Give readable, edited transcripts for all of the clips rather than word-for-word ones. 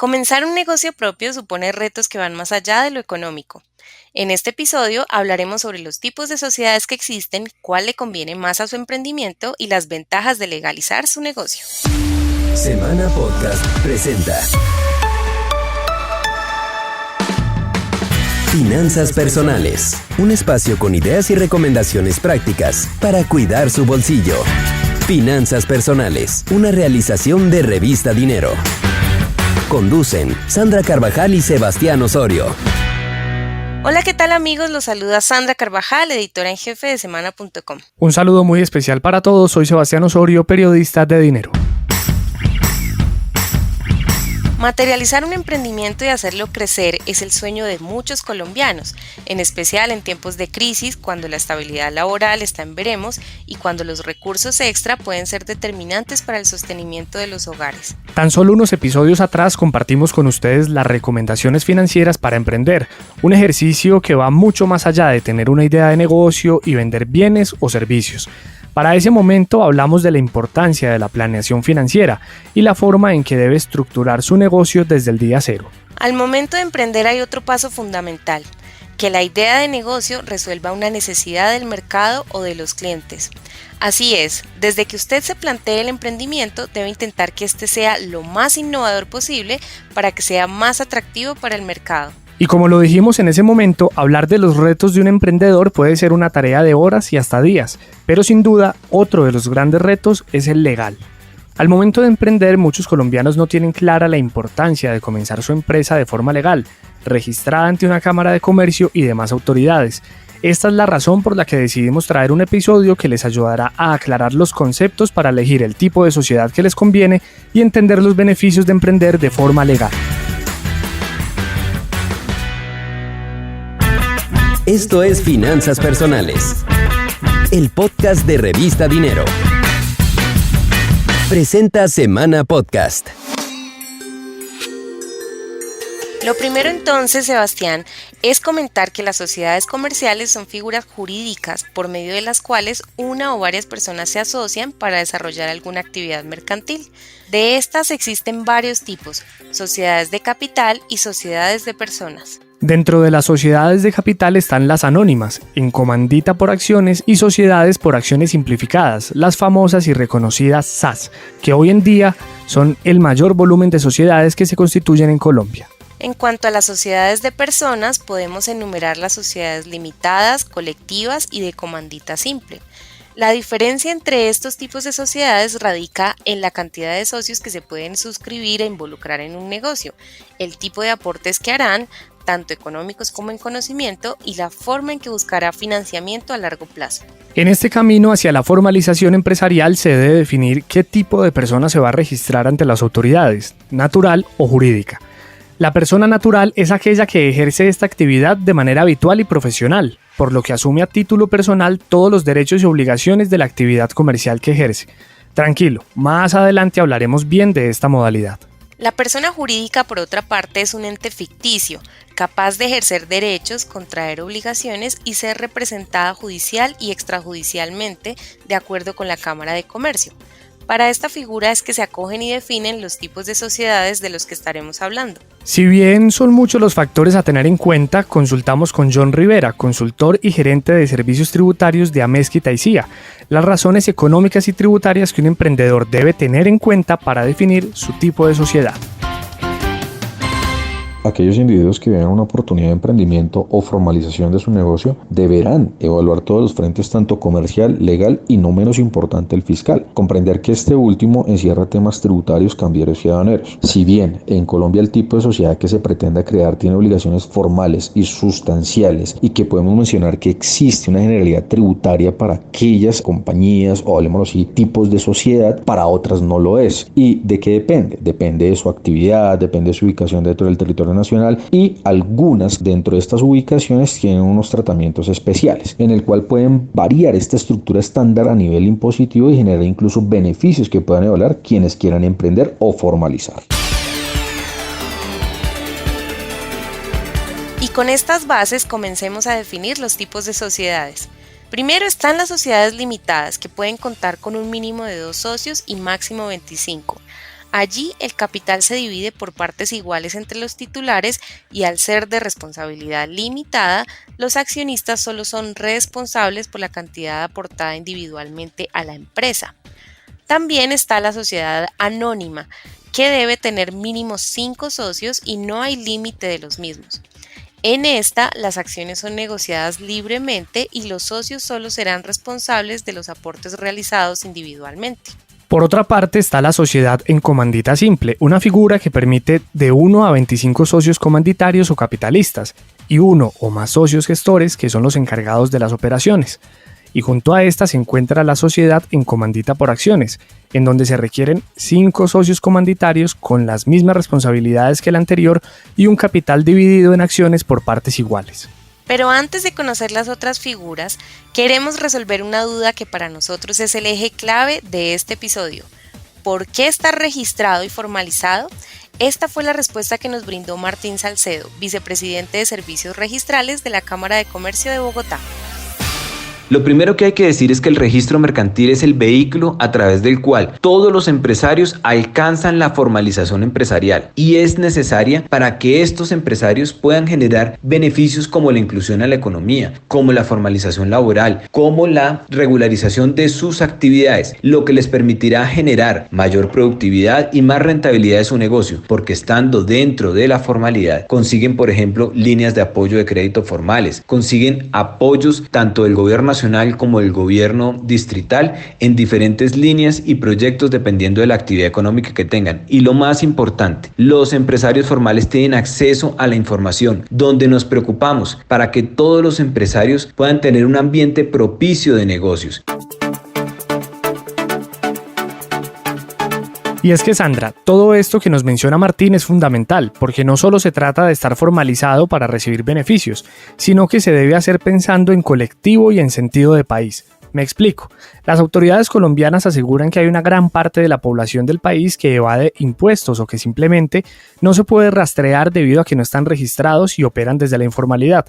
Comenzar un negocio propio supone retos que van más allá de lo económico. En este episodio hablaremos sobre los tipos de sociedades que existen, cuál le conviene más a su emprendimiento y las ventajas de legalizar su negocio. Semana Podcast presenta Finanzas Personales, un espacio con ideas y recomendaciones prácticas para cuidar su bolsillo. Finanzas Personales, una realización de Revista Dinero. Conducen Sandra Carvajal y Sebastián Osorio. Hola, ¿qué tal amigos? Los saluda Sandra Carvajal, editora en jefe de semana.com. Un saludo muy especial para todos, soy Sebastián Osorio, periodista de Dinero. Materializar un emprendimiento y hacerlo crecer es el sueño de muchos colombianos, en especial en tiempos de crisis, cuando la estabilidad laboral está en veremos y cuando los recursos extra pueden ser determinantes para el sostenimiento de los hogares. Tan solo unos episodios atrás compartimos con ustedes las recomendaciones financieras para emprender, un ejercicio que va mucho más allá de tener una idea de negocio y vender bienes o servicios. Para ese momento hablamos de la importancia de la planeación financiera y la forma en que debe estructurar su negocio desde el día cero. Al momento de emprender hay otro paso fundamental, que la idea de negocio resuelva una necesidad del mercado o de los clientes. Así es, desde que usted se plantee el emprendimiento, debe intentar que este sea lo más innovador posible para que sea más atractivo para el mercado. Y como lo dijimos en ese momento, hablar de los retos de un emprendedor puede ser una tarea de horas y hasta días, pero sin duda otro de los grandes retos es el legal. Al momento de emprender, muchos colombianos no tienen clara la importancia de comenzar su empresa de forma legal, registrada ante una cámara de comercio y demás autoridades. Esta es la razón por la que decidimos traer un episodio que les ayudará a aclarar los conceptos para elegir el tipo de sociedad que les conviene y entender los beneficios de emprender de forma legal. Esto es Finanzas Personales, el podcast de Revista Dinero. Presenta Semana Podcast. Lo primero entonces, Sebastián, es comentar que las sociedades comerciales son figuras jurídicas por medio de las cuales una o varias personas se asocian para desarrollar alguna actividad mercantil. De estas existen varios tipos: sociedades de capital y sociedades de personas. Dentro de las sociedades de capital están las anónimas, en comandita por acciones y sociedades por acciones simplificadas, las famosas y reconocidas SAS, que hoy en día son el mayor volumen de sociedades que se constituyen en Colombia. En cuanto a las sociedades de personas, podemos enumerar las sociedades limitadas, colectivas y de comandita simple. La diferencia entre estos tipos de sociedades radica en la cantidad de socios que se pueden suscribir e involucrar en un negocio, el tipo de aportes que harán, tanto económicos como en conocimiento, y la forma en que buscará financiamiento a largo plazo. En este camino hacia la formalización empresarial se debe definir qué tipo de persona se va a registrar ante las autoridades, natural o jurídica. La persona natural es aquella que ejerce esta actividad de manera habitual y profesional, por lo que asume a título personal todos los derechos y obligaciones de la actividad comercial que ejerce. Tranquilo, más adelante hablaremos bien de esta modalidad. La persona jurídica, por otra parte, es un ente ficticio, capaz de ejercer derechos, contraer obligaciones y ser representada judicial y extrajudicialmente de acuerdo con la Cámara de Comercio. Para esta figura es que se acogen y definen los tipos de sociedades de los que estaremos hablando. Si bien son muchos los factores a tener en cuenta, consultamos con John Rivera, consultor y gerente de servicios tributarios de Amezquita y CIA, las razones económicas y tributarias que un emprendedor debe tener en cuenta para definir su tipo de sociedad. Aquellos individuos que vean una oportunidad de emprendimiento o formalización de su negocio deberán evaluar todos los frentes, tanto comercial, legal y no menos importante el fiscal. Comprender que este último encierra temas tributarios, cambiarios y aduaneros. Si bien en Colombia el tipo de sociedad que se pretenda crear tiene obligaciones formales y sustanciales y que podemos mencionar que existe una generalidad tributaria para aquellas compañías o hablemoslo así, tipos de sociedad, para otras no lo es. ¿Y de qué depende? Depende de su actividad, depende de su ubicación dentro del territorio nacional, y algunas dentro de estas ubicaciones tienen unos tratamientos especiales en el cual pueden variar esta estructura estándar a nivel impositivo y generar incluso beneficios que puedan evaluar quienes quieran emprender o formalizar. Y con estas bases comencemos a definir los tipos de sociedades. Primero están las sociedades limitadas, que pueden contar con un mínimo de 2 socios y máximo 25. Allí el capital se divide por partes iguales entre los titulares y al ser de responsabilidad limitada, los accionistas solo son responsables por la cantidad aportada individualmente a la empresa. También está la sociedad anónima, que debe tener mínimo 5 socios y no hay límite de los mismos. En esta, las acciones son negociadas libremente y los socios solo serán responsables de los aportes realizados individualmente. Por otra parte está la sociedad en comandita simple, una figura que permite de 1 a 25 socios comanditarios o capitalistas y 1 o más socios gestores que son los encargados de las operaciones. Y junto a esta se encuentra la sociedad en comandita por acciones, en donde se requieren 5 socios comanditarios con las mismas responsabilidades que la anterior y un capital dividido en acciones por partes iguales. Pero antes de conocer las otras figuras, queremos resolver una duda que para nosotros es el eje clave de este episodio. ¿Por qué está registrado y formalizado? Esta fue la respuesta que nos brindó Martín Salcedo, vicepresidente de Servicios Registrales de la Cámara de Comercio de Bogotá. Lo primero que hay que decir es que el registro mercantil es el vehículo a través del cual todos los empresarios alcanzan la formalización empresarial y es necesaria para que estos empresarios puedan generar beneficios como la inclusión a la economía, como la formalización laboral, como la regularización de sus actividades, lo que les permitirá generar mayor productividad y más rentabilidad de su negocio, porque estando dentro de la formalidad consiguen, por ejemplo, líneas de apoyo de crédito formales, consiguen apoyos tanto del gobierno nacional como el gobierno distrital en diferentes líneas y proyectos dependiendo de la actividad económica que tengan. Y lo más importante, los empresarios formales tienen acceso a la información, donde nos preocupamos para que todos los empresarios puedan tener un ambiente propicio de negocios. Y es que Sandra, todo esto que nos menciona Martín es fundamental, porque no solo se trata de estar formalizado para recibir beneficios, sino que se debe hacer pensando en colectivo y en sentido de país. Me explico. Las autoridades colombianas aseguran que hay una gran parte de la población del país que evade impuestos o que simplemente no se puede rastrear debido a que no están registrados y operan desde la informalidad.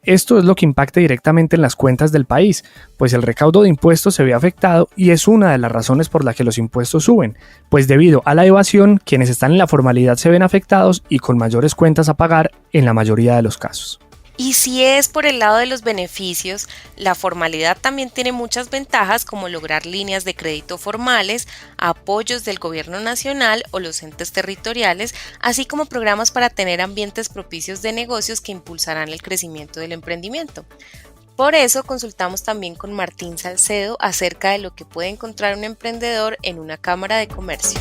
Esto es lo que impacta directamente en las cuentas del país, pues el recaudo de impuestos se ve afectado y es una de las razones por la que los impuestos suben, pues debido a la evasión, quienes están en la formalidad se ven afectados y con mayores cuentas a pagar en la mayoría de los casos. Y si es por el lado de los beneficios, la formalidad también tiene muchas ventajas como lograr líneas de crédito formales, apoyos del gobierno nacional o los entes territoriales, así como programas para tener ambientes propicios de negocios que impulsarán el crecimiento del emprendimiento. Por eso consultamos también con Martín Salcedo acerca de lo que puede encontrar un emprendedor en una cámara de comercio.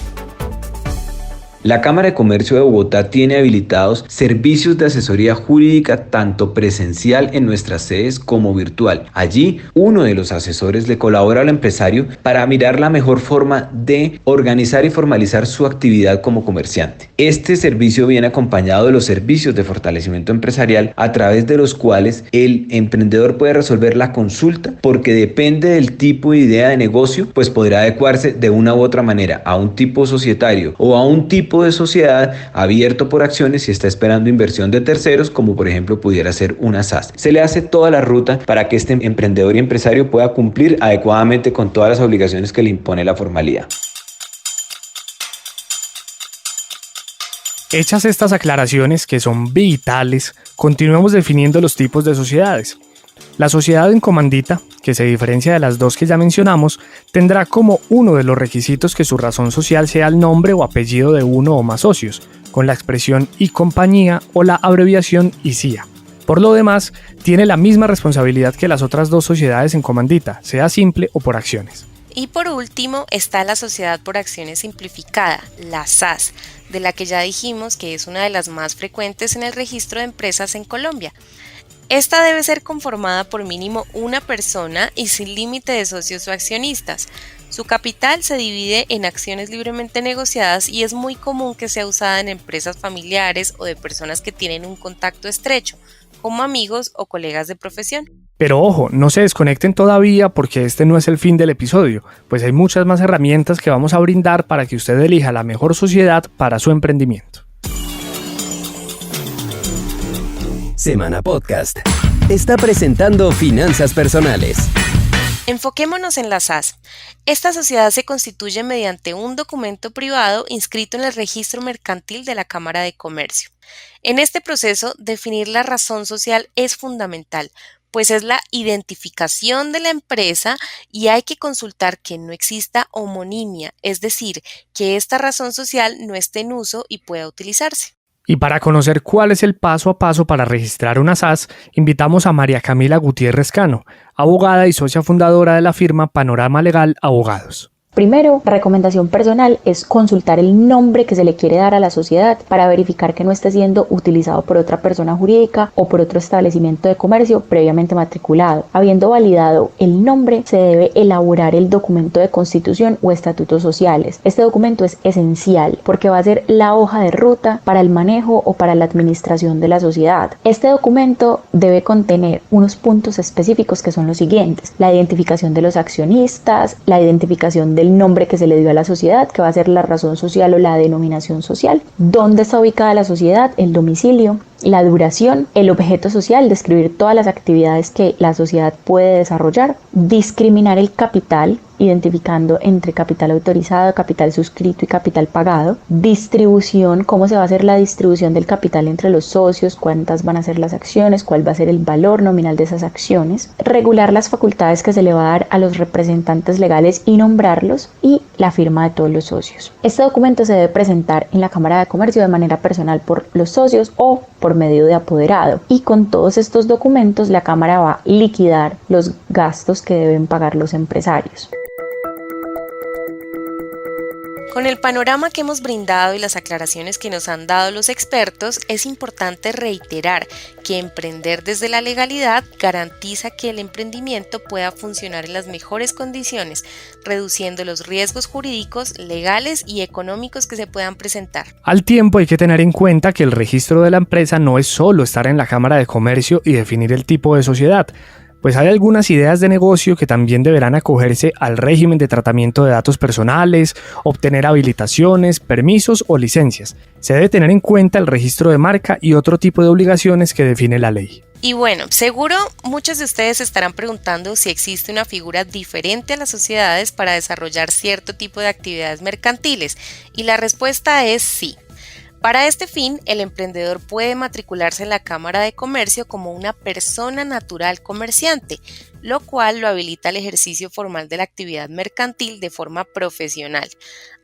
La Cámara de Comercio de Bogotá tiene habilitados servicios de asesoría jurídica tanto presencial en nuestras sedes como virtual. Allí, uno de los asesores le colabora al empresario para mirar la mejor forma de organizar y formalizar su actividad como comerciante. Este servicio viene acompañado de los servicios de fortalecimiento empresarial a través de los cuales el emprendedor puede resolver la consulta porque depende del tipo y idea de negocio, pues podrá adecuarse de una u otra manera a un tipo societario o a un tipo de sociedad abierto por acciones si está esperando inversión de terceros, como por ejemplo pudiera ser una SAS. Se le hace toda la ruta para que este emprendedor y empresario pueda cumplir adecuadamente con todas las obligaciones que le impone la formalidad. Hechas estas aclaraciones que son vitales, continuemos definiendo los tipos de sociedades. La sociedad en comandita, que se diferencia de las dos que ya mencionamos, tendrá como uno de los requisitos que su razón social sea el nombre o apellido de uno o más socios, con la expresión y compañía o la abreviación ICIA. Por lo demás, tiene la misma responsabilidad que las otras dos sociedades en comandita, sea simple o por acciones. Y por último está la Sociedad por Acciones Simplificada, la SAS, de la que ya dijimos que es una de las más frecuentes en el registro de empresas en Colombia. Esta debe ser conformada por mínimo una persona y sin límite de socios o accionistas. Su capital se divide en acciones libremente negociadas y es muy común que sea usada en empresas familiares o de personas que tienen un contacto estrecho, como amigos o colegas de profesión. Pero ojo, no se desconecten todavía porque este no es el fin del episodio, pues hay muchas más herramientas que vamos a brindar para que usted elija la mejor sociedad para su emprendimiento. Semana Podcast está presentando Finanzas Personales. Enfoquémonos en la SAS. Esta sociedad se constituye mediante un documento privado inscrito en el registro mercantil de la Cámara de Comercio. En este proceso, definir la razón social es fundamental, pues es la identificación de la empresa y hay que consultar que no exista homonimia, es decir, que esta razón social no esté en uso y pueda utilizarse. Y para conocer cuál es el paso a paso para registrar una SAS, invitamos a María Camila Gutiérrez Cano, abogada y socia fundadora de la firma Panorama Legal Abogados. Primero, la recomendación personal es consultar el nombre que se le quiere dar a la sociedad para verificar que no esté siendo utilizado por otra persona jurídica o por otro establecimiento de comercio previamente matriculado. Habiendo validado el nombre, se debe elaborar el documento de constitución o estatutos sociales. Este documento es esencial porque va a ser la hoja de ruta para el manejo o para la administración de la sociedad. Este documento debe contener unos puntos específicos que son los siguientes: la identificación de los accionistas, la identificación del nombre que se le dio a la sociedad, que va a ser la razón social o la denominación social, dónde está ubicada la sociedad, el domicilio, la duración, el objeto social, describir todas las actividades que la sociedad puede desarrollar, discriminar el capital, identificando entre capital autorizado, capital suscrito y capital pagado, distribución, cómo se va a hacer la distribución del capital entre los socios, cuántas van a ser las acciones, cuál va a ser el valor nominal de esas acciones, regular las facultades que se le va a dar a los representantes legales y nombrarlos, y la firma de todos los socios. Este documento se debe presentar en la Cámara de Comercio de manera personal por los socios o por medio de apoderado, y con todos estos documentos la Cámara va a liquidar los gastos que deben pagar los empresarios. Con el panorama que hemos brindado y las aclaraciones que nos han dado los expertos, es importante reiterar que emprender desde la legalidad garantiza que el emprendimiento pueda funcionar en las mejores condiciones, reduciendo los riesgos jurídicos, legales y económicos que se puedan presentar. Al tiempo hay que tener en cuenta que el registro de la empresa no es solo estar en la Cámara de Comercio y definir el tipo de sociedad, pues hay algunas ideas de negocio que también deberán acogerse al régimen de tratamiento de datos personales, obtener habilitaciones, permisos o licencias. Se debe tener en cuenta el registro de marca y otro tipo de obligaciones que define la ley. Y bueno, seguro muchos de ustedes se estarán preguntando si existe una figura diferente a las sociedades para desarrollar cierto tipo de actividades mercantiles, y la respuesta es sí. Para este fin, el emprendedor puede matricularse en la Cámara de Comercio como una persona natural comerciante, lo cual lo habilita al ejercicio formal de la actividad mercantil de forma profesional.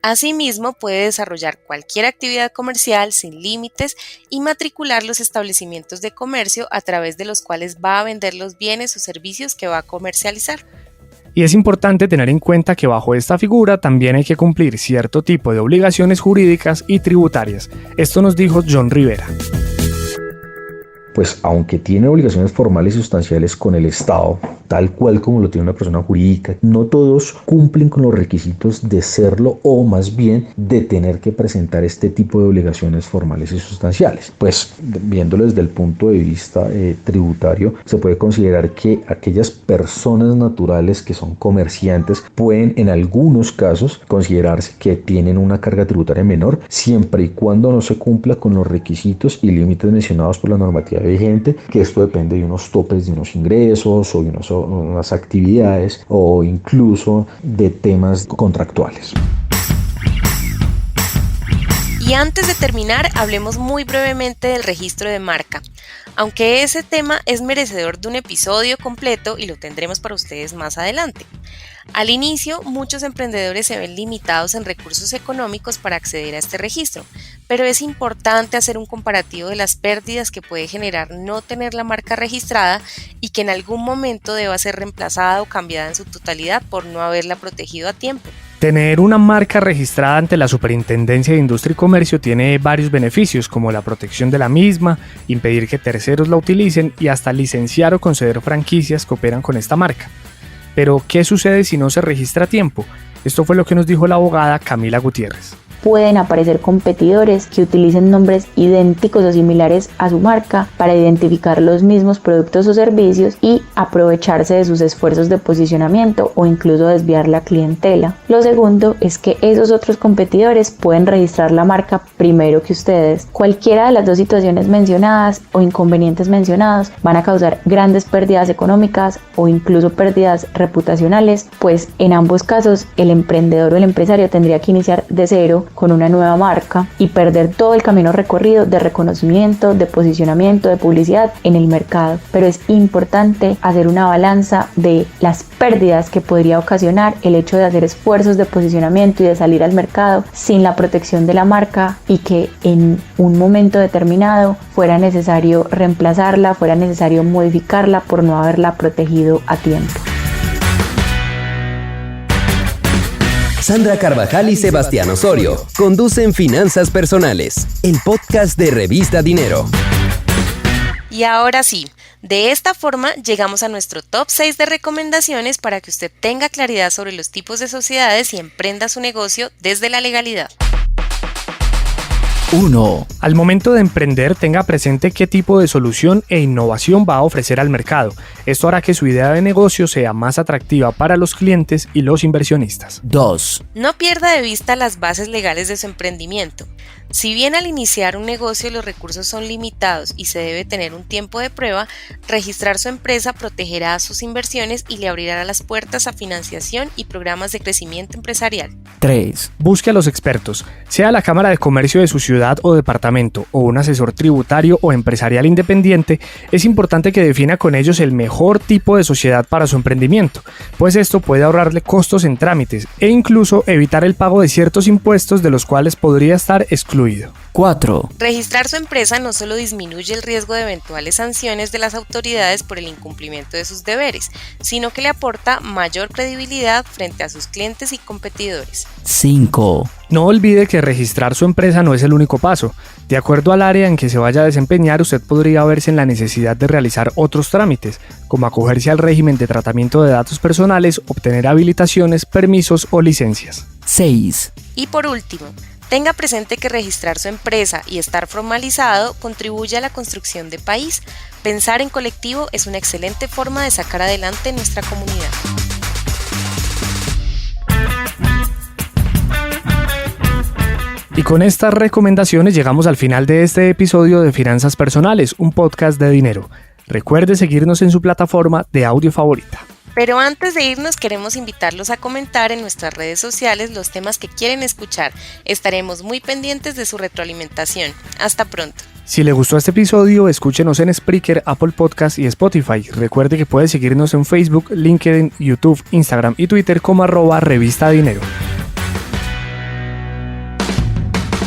Asimismo, puede desarrollar cualquier actividad comercial sin límites y matricular los establecimientos de comercio a través de los cuales va a vender los bienes o servicios que va a comercializar. Y es importante tener en cuenta que bajo esta figura también hay que cumplir cierto tipo de obligaciones jurídicas y tributarias. Esto nos dijo John Rivera. Pues aunque tiene obligaciones formales y sustanciales con el Estado, tal cual como lo tiene una persona jurídica, no todos cumplen con los requisitos de serlo, o más bien de tener que presentar este tipo de obligaciones formales y sustanciales. Pues viéndolo desde el punto de vista tributario, se puede considerar que aquellas personas naturales que son comerciantes pueden en algunos casos considerarse que tienen una carga tributaria menor, siempre y cuando no se cumpla con los requisitos y límites mencionados por la normativa vigente, que esto depende de unos topes de unos ingresos o de unas actividades o incluso de temas contractuales. Y antes de terminar, hablemos muy brevemente del registro de marca. Aunque ese tema es merecedor de un episodio completo y lo tendremos para ustedes más adelante. Al inicio, muchos emprendedores se ven limitados en recursos económicos para acceder a este registro, pero es importante hacer un comparativo de las pérdidas que puede generar no tener la marca registrada y que en algún momento deba ser reemplazada o cambiada en su totalidad por no haberla protegido a tiempo. Tener una marca registrada ante la Superintendencia de Industria y Comercio tiene varios beneficios, como la protección de la misma, impedir que terceros la utilicen y hasta licenciar o conceder franquicias que operan con esta marca. Pero, ¿qué sucede si no se registra a tiempo? Esto fue lo que nos dijo la abogada Camila Gutiérrez. pueden aparecer competidores que utilicen nombres idénticos o similares a su marca para identificar los mismos productos o servicios y aprovecharse de sus esfuerzos de posicionamiento o incluso desviar la clientela. Lo segundo es que esos otros competidores pueden registrar la marca primero que ustedes. Cualquiera de las dos situaciones mencionadas o inconvenientes mencionados van a causar grandes pérdidas económicas o incluso pérdidas reputacionales, pues en ambos casos el emprendedor o el empresario tendría que iniciar de cero con una nueva marca y perder todo el camino recorrido de reconocimiento, de posicionamiento, de publicidad en el mercado. Pero es importante hacer una balanza de las pérdidas que podría ocasionar el hecho de hacer esfuerzos de posicionamiento y de salir al mercado sin la protección de la marca y que en un momento determinado fuera necesario reemplazarla, fuera necesario modificarla por no haberla protegido a tiempo. Sandra Carvajal y Sebastián Osorio conducen Finanzas Personales, el podcast de Revista Dinero. Y ahora sí, de esta forma llegamos a nuestro top 6 de recomendaciones para que usted tenga claridad sobre los tipos de sociedades y emprenda su negocio desde la legalidad. 1. Al momento de emprender, tenga presente qué tipo de solución e innovación va a ofrecer al mercado. Esto hará que su idea de negocio sea más atractiva para los clientes y los inversionistas. 2. No pierda de vista las bases legales de su emprendimiento. Si bien al iniciar un negocio los recursos son limitados y se debe tener un tiempo de prueba, registrar su empresa protegerá a sus inversiones y le abrirá las puertas a financiación y programas de crecimiento empresarial. 3. Busque a los expertos, sea la Cámara de Comercio de su ciudad o departamento o un asesor tributario o empresarial independiente. Es importante que defina con ellos el mejor tipo de sociedad para su emprendimiento, pues esto puede ahorrarle costos en trámites e incluso evitar el pago de ciertos impuestos de los cuales podría estar excluido. 4. Registrar su empresa no solo disminuye el riesgo de eventuales sanciones de las autoridades por el incumplimiento de sus deberes, sino que le aporta mayor credibilidad frente a sus clientes y competidores. 5. No olvide que registrar su empresa no es el único paso. De acuerdo al área en que se vaya a desempeñar, usted podría verse en la necesidad de realizar otros trámites, como acogerse al régimen de tratamiento de datos personales, obtener habilitaciones, permisos o licencias. 6. Y por último, tenga presente que registrar su empresa y estar formalizado contribuye a la construcción de país. Pensar en colectivo es una excelente forma de sacar adelante nuestra comunidad. Y con estas recomendaciones llegamos al final de este episodio de Finanzas Personales, un podcast de dinero. Recuerde seguirnos en su plataforma de audio favorita. Pero antes de irnos queremos invitarlos a comentar en nuestras redes sociales los temas que quieren escuchar. Estaremos muy pendientes de su retroalimentación. Hasta pronto. Si le gustó este episodio, escúchenos en Spreaker, Apple Podcast y Spotify. Recuerde que puede seguirnos en Facebook, LinkedIn, YouTube, Instagram y Twitter como @Revista Dinero.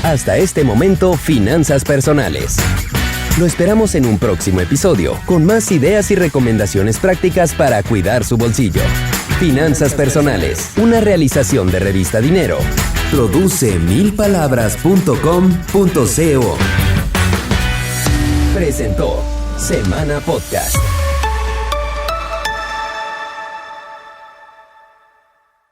Hasta este momento, Finanzas Personales. Lo esperamos en un próximo episodio, con más ideas y recomendaciones prácticas para cuidar su bolsillo. Finanzas Personales, una realización de Revista Dinero. Produce milpalabras.com.co. Presentó Semana Podcast.